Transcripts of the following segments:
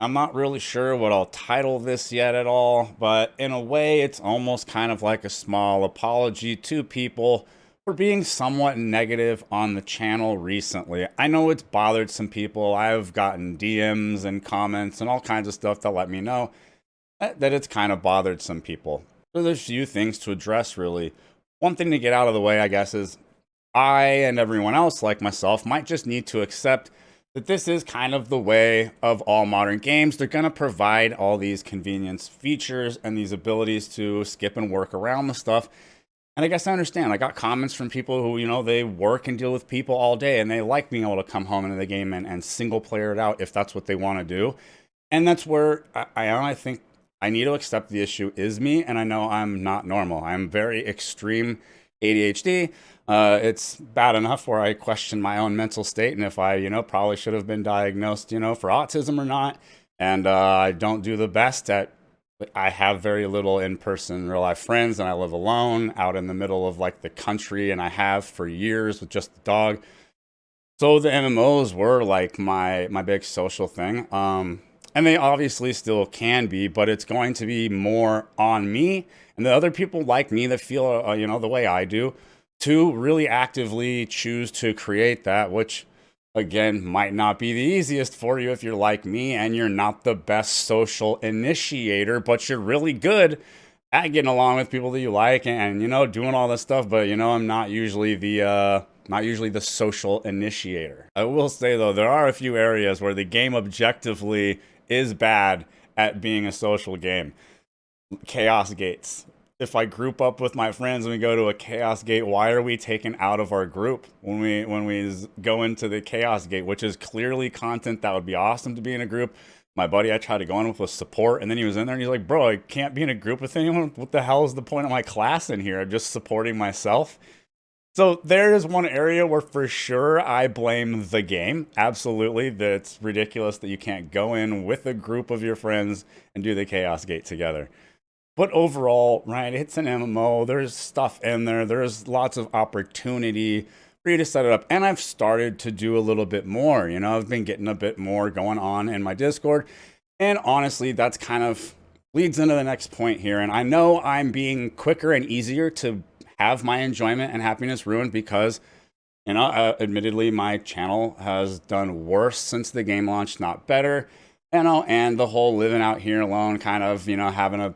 I'm not really sure what I'll title this yet at all, but in a way, it's almost kind of like a small apology to people for being somewhat negative on the channel recently. I know it's bothered some people. I've gotten DMs and comments and all kinds of stuff that let me know that it's kind of bothered some people. So there's a few things to address, really. One thing to get out of the way, I guess, is I and everyone else like myself might just need to accept that this is kind of the way of all modern games. They're going to provide all these convenience features and these abilities to skip and work around the stuff. And I guess I understand. I got comments from people who, they work and deal with people all day and they like being able to come home into the game and single player it out if that's what they want to do. And that's where I think I need to accept the issue is me. And I know I'm not normal. I'm very extreme ADHD. It's bad enough where I question my own mental state and if I, probably should have been diagnosed, for autism or not. And I don't do the best at. I have very little in-person real life friends, and I live alone out in the middle of like the country, and I have for years with just the dog. So the MMOs were like my big social thing. And they obviously still can be, but it's going to be more on me and the other people like me that feel, the way I do, to really actively choose to create that, which again might not be the easiest for you if you're like me and you're not the best social initiator, but you're really good at getting along with people that you like and doing all this stuff. But I'm not usually the social initiator. I will say though, there are a few areas where the game objectively is bad at being a social game. Chaos gates. If I group up with my friends and we go to a chaos gate, why are we taken out of our group when we go into the chaos gate, which is clearly content that would be awesome to be in a group? My buddy I tried to go in with was support, and then he was in there and he's like, bro, I can't be in a group with anyone. What the hell is the point of my class in here? I'm just supporting myself. So there is one area where for sure I blame the game. Absolutely, that it's ridiculous that you can't go in with a group of your friends and do the Chaos Gate together. But overall, right, it's an MMO. There's stuff in there. There's lots of opportunity for you to set it up. And I've started to do a little bit more. I've been getting a bit more going on in my Discord. And honestly, that's kind of leads into the next point here. And I know I'm being quicker and easier to have my enjoyment and happiness ruined because, admittedly, my channel has done worse since the game launched, not better. And the whole living out here alone, kind of, having a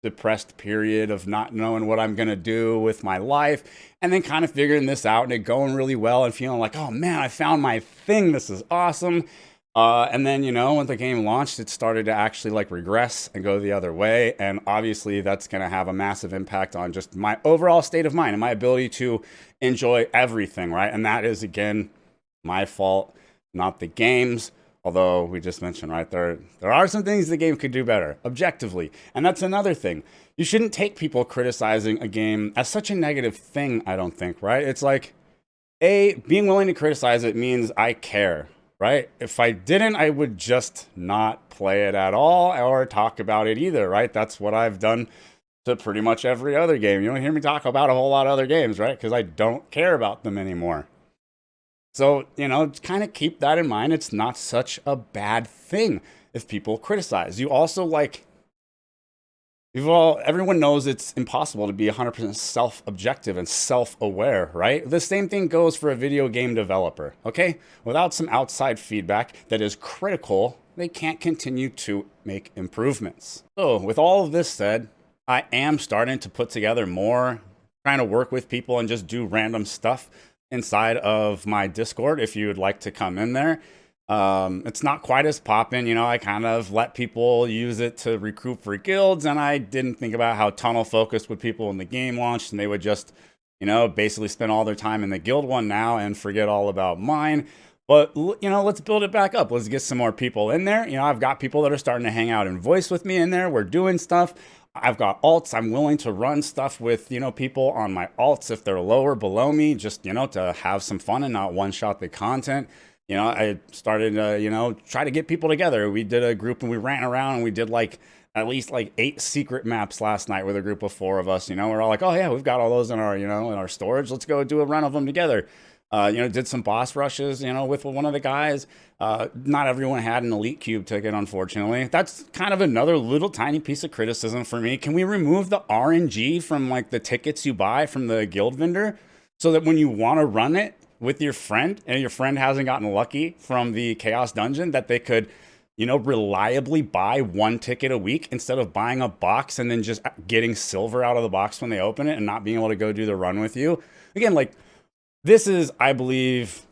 depressed period of not knowing what I'm going to do with my life, and then kind of figuring this out and it going really well and feeling like, oh man, I found my thing. This is awesome. And then, when the game launched, it started to actually like regress and go the other way. And obviously, that's going to have a massive impact on just my overall state of mind and my ability to enjoy everything, right? And that is, again, my fault, not the game's. Although we just mentioned, right, there are some things the game could do better, objectively. And that's another thing. You shouldn't take people criticizing a game as such a negative thing, I don't think, right? It's like, being willing to criticize it means I care, right? If I didn't, I would just not play it at all or talk about it either, right? That's what I've done to pretty much every other game. You don't hear me talk about a whole lot of other games, right? Because I don't care about them anymore. So, kind of keep that in mind. It's not such a bad thing if people criticize. You also everyone knows it's impossible to be 100% self-objective and self-aware, right? The same thing goes for a video game developer, okay? Without some outside feedback that is critical, they can't continue to make improvements. So, with all of this said, I am starting to put together more, trying to work with people and just do random stuff inside of my Discord if you would like to come in there. It's not quite as poppin', I kind of let people use it to recruit for guilds, and I didn't think about how tunnel focused with people when the game launched, and they would just, basically spend all their time in the guild one now and forget all about mine. But, let's build it back up. Let's get some more people in there. I've got people that are starting to hang out and voice with me in there. We're doing stuff. I've got alts. I'm willing to run stuff with, people on my alts if they're lower below me, just, to have some fun and not one-shot the content. I started, try to get people together. We did a group and we ran around and we did at least 8 secret maps last night with a group of 4 of us. We're all like, oh yeah, we've got all those in our, in our storage. Let's go do a run of them together. Did some boss rushes, with one of the guys. Not everyone had an Elite Cube ticket, unfortunately. That's kind of another little tiny piece of criticism for me. Can we remove the RNG from like the tickets you buy from the guild vendor so that when you want to run it with your friend and your friend hasn't gotten lucky from the Chaos Dungeon, that they could, reliably buy one ticket a week instead of buying a box and then just getting silver out of the box when they open it and not being able to go do the run with you? Again, like, this is, I believe,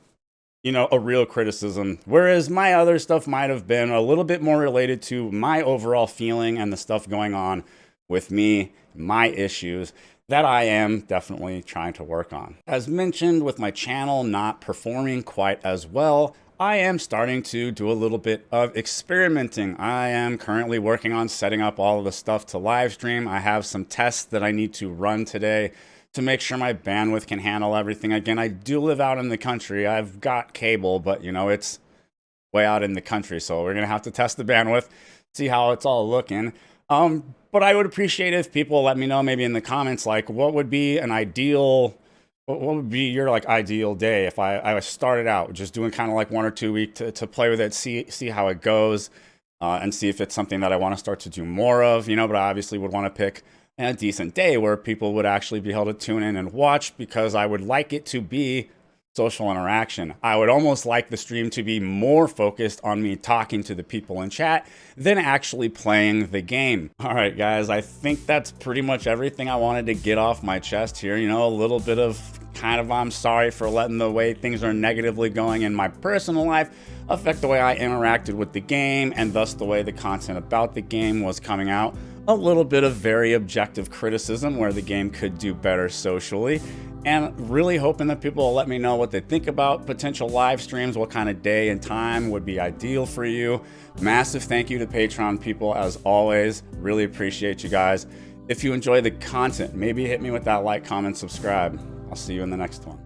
a real criticism, whereas my other stuff might have been a little bit more related to my overall feeling and the stuff going on with me, my issues that I am definitely trying to work on. As mentioned, with my channel not performing quite as well, I am starting to do a little bit of experimenting. I am currently working on setting up all of the stuff to live stream. I have some tests that I need to run today to make sure my bandwidth can handle everything. Again, I do live out in the country. I've got cable, but it's way out in the country. So we're going to have to test the bandwidth, see how it's all looking. But I would appreciate if people let me know maybe in the comments, like, what would be your like ideal day if I started out just doing kind of like 1 or 2 weeks to play with it, see how it goes, and see if it's something that I want to start to do more of, but I obviously would want to pick a decent day where people would actually be able to tune in and watch, because I would like it to be social interaction. I would almost like the stream to be more focused on me talking to the people in chat than actually playing the game. All right, guys, I think that's pretty much everything I wanted to get off my chest here. A little bit of kind of I'm sorry for letting the way things are negatively going in my personal life affect the way I interacted with the game, and thus the way the content about the game was coming out. A little bit of very objective criticism where the game could do better socially, and really hoping that people will let me know what they think about potential live streams, what kind of day and time would be ideal for you. Massive thank you to Patreon people, as always. Really appreciate you guys. If you enjoy the content, maybe hit me with that like, comment, subscribe. I'll see you in the next one.